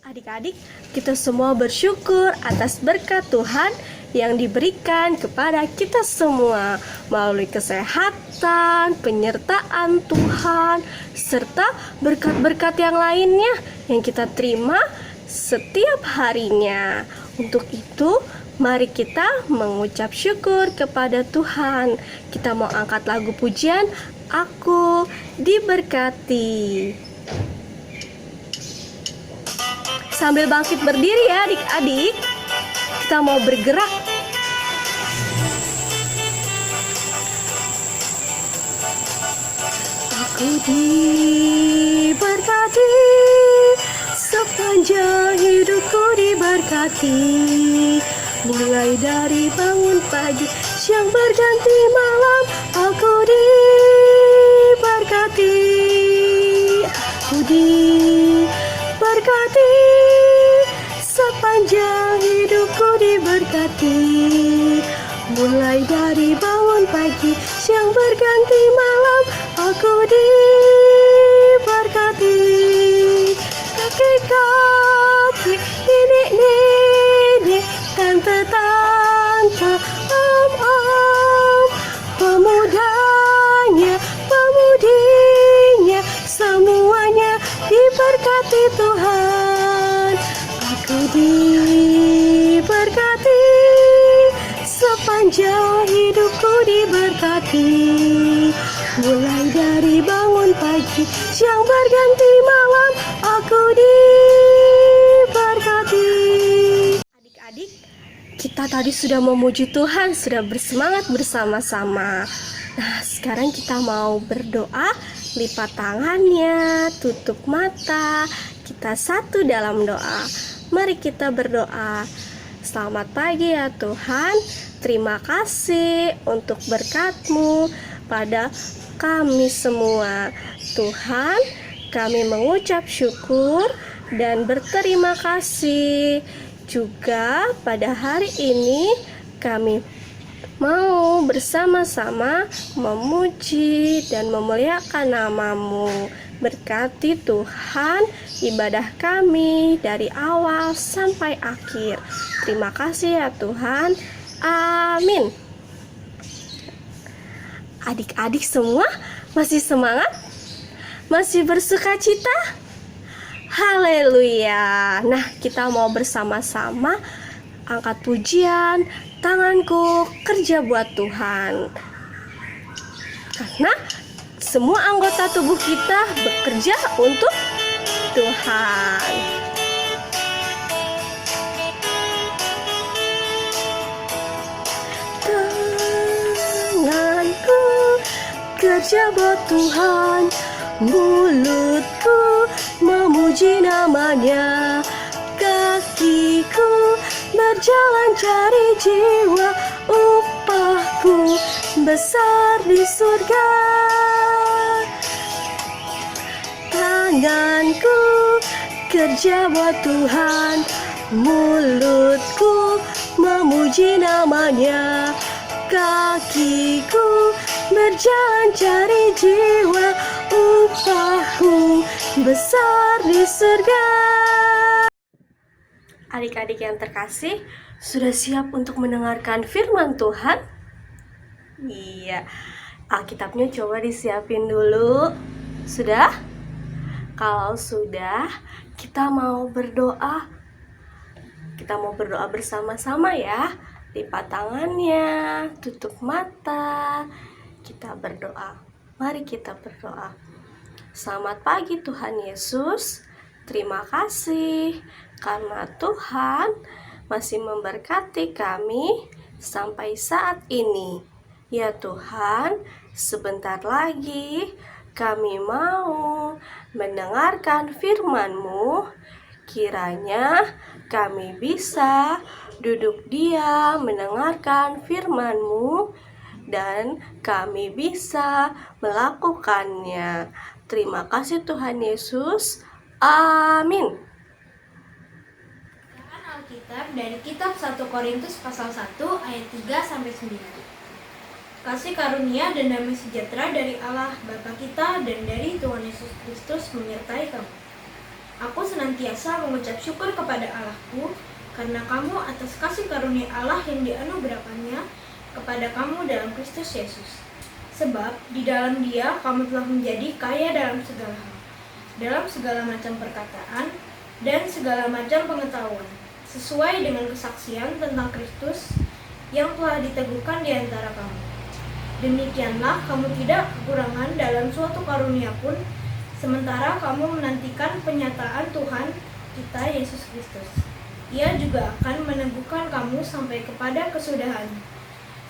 Adik-adik, kita semua bersyukur atas berkat Tuhan yang diberikan kepada kita semua melalui kesehatan, penyertaan Tuhan, serta berkat-berkat yang lainnya yang kita terima setiap harinya. Untuk itu, mari kita mengucap syukur kepada Tuhan. Kita mau angkat lagu pujian, Aku Diberkati. Sambil bangkit berdiri ya adik-adik, kita mau bergerak. Aku diberkati, sepanjang hidupku diberkati. Mulai dari bangun pagi, siang berganti malam, aku diberkati. Aku diberkati, sepanjang hidupku diberkati. Mulai dari bangun pagi, siang berganti malam, aku diberkati. Kakek-kakek, nenek-nenek, tante-tante, om-om, pemudanya, pemudinya, semuanya diberkati Tuhan. Aku diberkati, sepanjang hidupku diberkati. Mulai dari bangun pagi, siang berganti malam, aku diberkati. Adik-adik, kita tadi sudah memuji Tuhan, sudah bersemangat bersama-sama. Nah, sekarang kita mau berdoa, lipat tangannya, tutup mata, kita satu dalam doa. Mari kita berdoa. Selamat pagi ya Tuhan, terima kasih untuk berkat-Mu pada kami semua. Tuhan, kami mengucap syukur dan berterima kasih. Juga pada hari ini kami mau bersama-sama memuji dan memuliakan nama-Mu. Berkati Tuhan ibadah kami dari awal sampai akhir. Terima kasih ya Tuhan. Amin. Adik-adik semua masih semangat? Masih bersuka cita? Haleluya. Nah, kita mau bersama-sama angkat pujian, tanganku kerja buat Tuhan. Karena semua anggota tubuh kita bekerja untuk Tuhan. Tanganku kerja buat Tuhan, mulutku memuji namanya, kakiku berjalan cari jiwa, upahku besar di surga. Tanganku kerja buat Tuhan, mulutku memuji namanya, kakiku berjalan cari jiwa, upahku besar di surga. Adik-adik yang terkasih, sudah siap untuk mendengarkan firman Tuhan? Iya, Alkitabnya coba disiapin dulu. Sudah? Kalau sudah, kita mau berdoa. Kita mau berdoa bersama-sama ya. Lipat tangannya, tutup mata. Kita berdoa. Mari kita berdoa. Selamat pagi Tuhan Yesus. Terima kasih karena Tuhan masih memberkati kami sampai saat ini. Ya Tuhan, sebentar lagi kami mau mendengarkan firman-Mu. Kiranya kami bisa duduk diam mendengarkan firman-Mu dan kami bisa melakukannya. Terima kasih Tuhan Yesus. Amin. Alkitab dari kitab 1 Korintus pasal 1 ayat 3-9. Kasih karunia dan damai sejahtera dari Allah Bapa kita dan dari Tuhan Yesus Kristus menyertai kamu. Aku senantiasa mengucap syukur kepada Allahku karena kamu atas kasih karunia Allah yang dianugerahkannya kepada kamu dalam Kristus Yesus. Sebab di dalam Dia kamu telah menjadi kaya dalam segala hal, dalam segala macam perkataan dan segala macam pengetahuan, sesuai dengan kesaksian tentang Kristus yang telah diteguhkan di antara kamu. Demikianlah kamu tidak kekurangan dalam suatu karunia pun, sementara kamu menantikan penyataan Tuhan kita Yesus Kristus. Ia juga akan meneguhkan kamu sampai kepada kesudahan,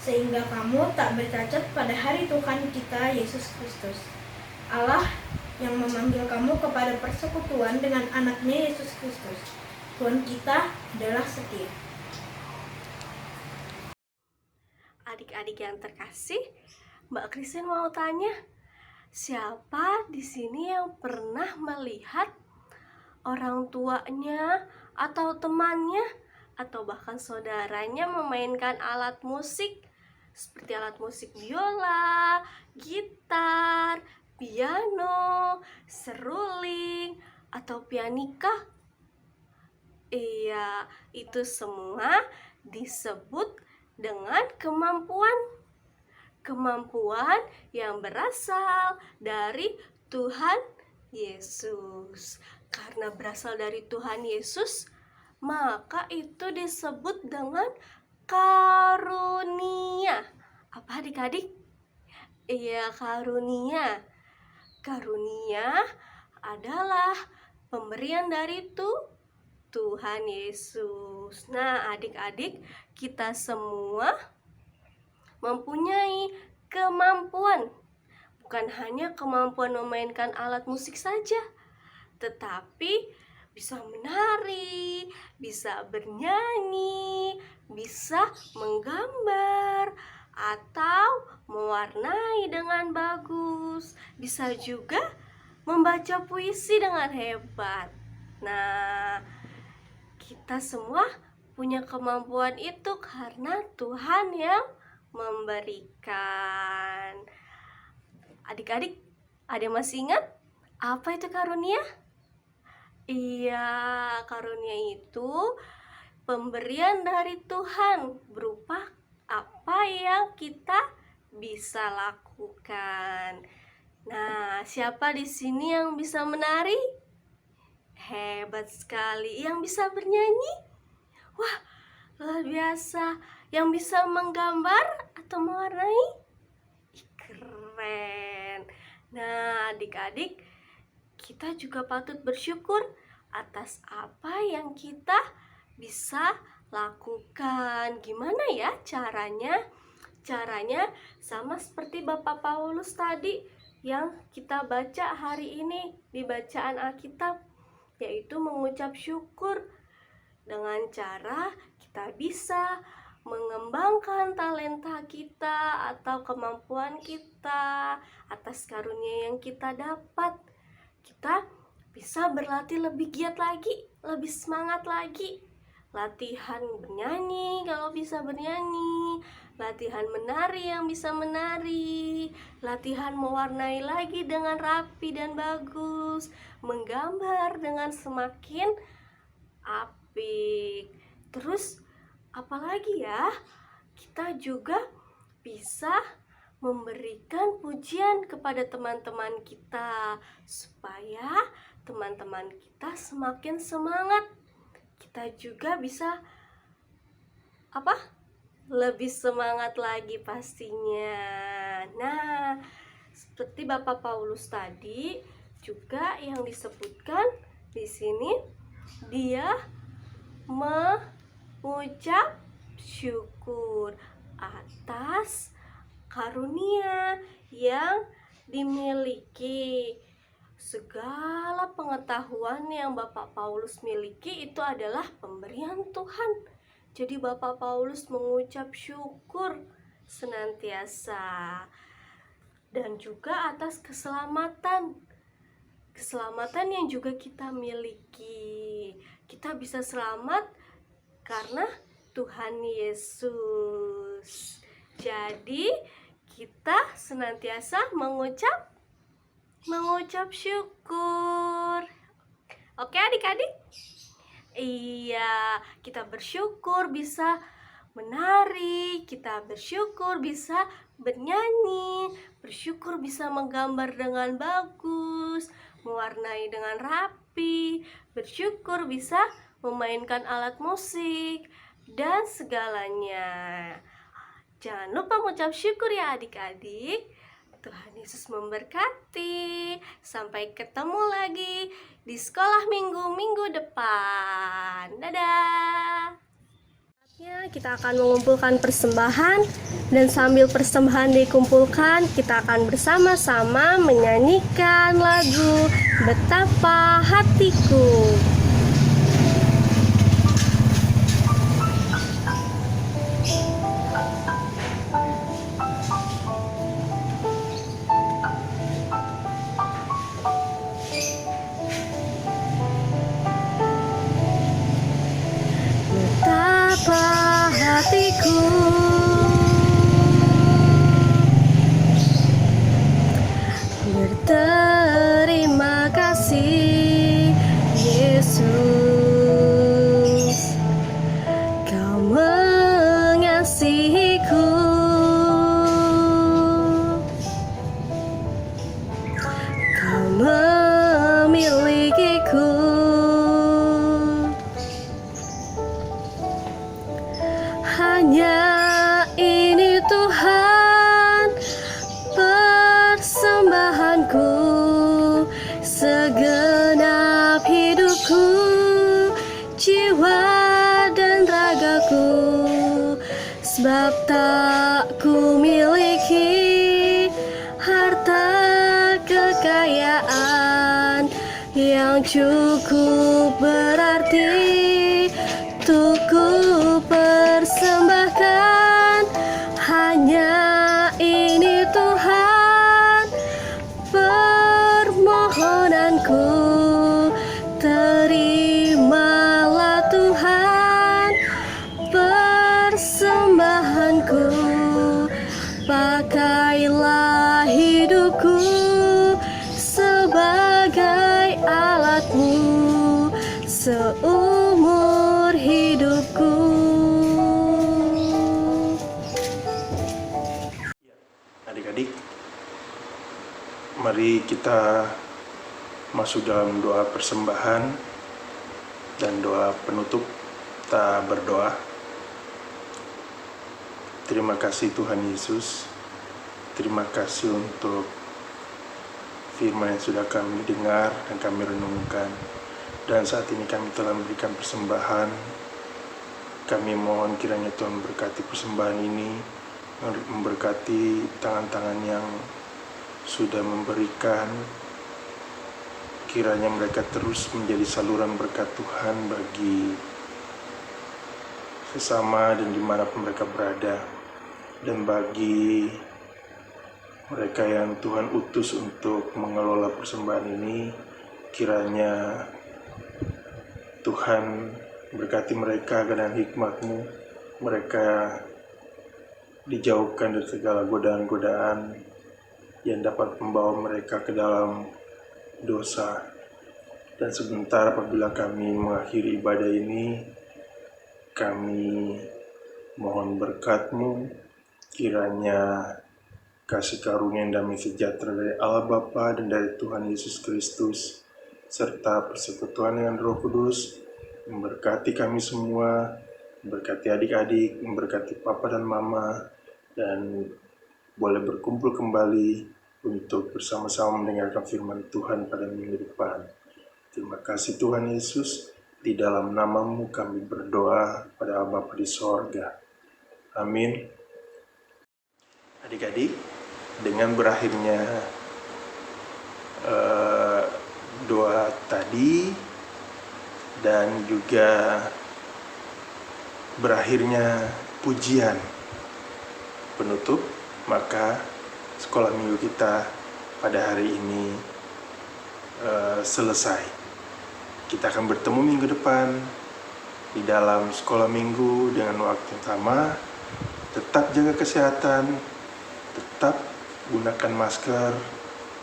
sehingga kamu tak bercacat pada hari Tuhan kita Yesus Kristus. Allah yang memanggil kamu kepada persekutuan dengan anaknya Yesus Kristus, Tuhan kita adalah setia. Adik-adik yang terkasih, Mbak Christine mau tanya, siapa di sini yang pernah melihat orang tuanya atau temannya atau bahkan saudaranya memainkan alat musik seperti alat musik biola, gitar, piano, seruling, atau pianika? Iya, itu semua disebut dengan kemampuan yang berasal dari Tuhan Yesus. Karena berasal dari Tuhan Yesus, maka itu disebut dengan karunia. Apa adik-adik? Iya, karunia. Karunia adalah pemberian dari Tuhan Yesus. Nah, adik-adik, kita semua mempunyai kemampuan. Bukan hanya kemampuan memainkan alat musik saja, tetapi bisa menari, bisa bernyanyi, bisa menggambar, atau mewarnai dengan bagus. Bisa juga membaca puisi dengan hebat. Nah, kita semua punya kemampuan itu karena Tuhan yang memberikan. Adik-adik, ada masih ingat apa itu karunia? Iya, karunia itu pemberian dari Tuhan berupa apa yang kita bisa lakukan. Nah, siapa di sini yang bisa menari? Hebat sekali. Yang bisa bernyanyi? Wah, luar biasa. Yang bisa menggambar atau mewarnai? Keren. Nah, adik-adik, kita juga patut bersyukur atas apa yang kita bisa lakukan. Gimana ya caranya? Caranya sama seperti Bapak Paulus tadi yang kita baca hari ini di bacaan Alkitab, yaitu mengucap syukur dengan cara kita bisa mengembangkan talenta kita atau kemampuan kita atas karunia yang kita dapat. Kita bisa berlatih lebih giat lagi, lebih semangat lagi. Latihan bernyanyi kalau bisa bernyanyi, latihan menari yang bisa menari, latihan mewarnai lagi dengan rapi dan bagus, menggambar dengan semakin apik. Terus apalagi ya? Kita juga bisa memberikan pujian kepada teman-teman kita supaya teman-teman kita semakin semangat. Kita juga bisa lebih semangat lagi pastinya. Nah, seperti Bapak Paulus tadi juga yang disebutkan di sini, dia mengucap syukur atas karunia yang dimiliki. Segala pengetahuan yang Bapak Paulus miliki itu adalah pemberian Tuhan. Jadi Bapak Paulus mengucap syukur senantiasa. Dan juga atas keselamatan yang juga kita miliki. Kita bisa selamat karena Tuhan Yesus. Jadi kita senantiasa mengucap syukur. Oke adik-adik? Iya, kita bersyukur bisa menari, kita bersyukur bisa bernyanyi, bersyukur bisa menggambar dengan bagus, mewarnai dengan rapi, bersyukur bisa memainkan alat musik, dan segalanya. Jangan lupa mengucap syukur ya adik-adik. Tuhan Yesus memberkati. Sampai ketemu lagi di sekolah minggu depan. Dadah. Saatnya kita akan mengumpulkan persembahan, dan sambil persembahan dikumpulkan, kita akan bersama-sama menyanyikan lagu Betapa Hatiku. Betapa hatiku berterima kasih, Yesus, Kau mengasihiku, Kau memilikiku. Hanya ini Tuhan persembahanku, segenap hidupku, jiwa dan ragaku, sebab tak ku miliki harta kekayaan yang cukup berarti untuk ku persembahkan. Hanya ini Tuhan permohonanku, terimalah Tuhan persembahanku, pakailah hidupku sebagai alatmu seumur hidupku. Adik-adik, mari kita masuk dalam doa persembahan dan doa penutup. Kita berdoa. Terima kasih Tuhan Yesus, terima kasih untuk firman yang sudah kami dengar dan kami renungkan. Dan saat ini kami telah memberikan persembahan. Kami mohon kiranya Tuhan berkati persembahan ini, memberkati tangan-tangan yang sudah memberikan. Kiranya mereka terus menjadi saluran berkat Tuhan bagi sesama dan dimanapun mereka berada. Dan bagi mereka yang Tuhan utus untuk mengelola persembahan ini, kiranya Tuhan berkati mereka dengan hikmat-Mu. Mereka dijauhkan dari segala godaan-godaan yang dapat membawa mereka ke dalam dosa. Dan sebentar apabila kami mengakhiri ibadah ini, kami mohon berkat-Mu, kiranya kasih karunia dan damai sejahtera dari Allah Bapa dan dari Tuhan Yesus Kristus, serta persekutuan dengan Roh Kudus, memberkati kami semua, memberkati adik-adik, memberkati papa dan mama, dan boleh berkumpul kembali untuk bersama-sama mendengarkan firman Tuhan pada minggu depan. Terima kasih Tuhan Yesus, di dalam nama-Mu kami berdoa pada Allah Bapa di sorga. Amin. Adik-adik, dengan berakhirnya doa tadi dan juga berakhirnya pujian penutup, maka sekolah minggu kita pada hari ini selesai. Kita akan bertemu minggu depan di dalam sekolah minggu dengan waktu yang sama. Tetap jaga kesehatan, tetap gunakan masker,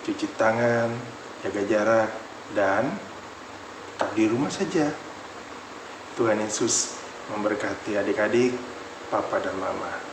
cuci tangan, jaga jarak, dan di rumah saja. Tuhan Yesus memberkati adik-adik, Papa dan Mama.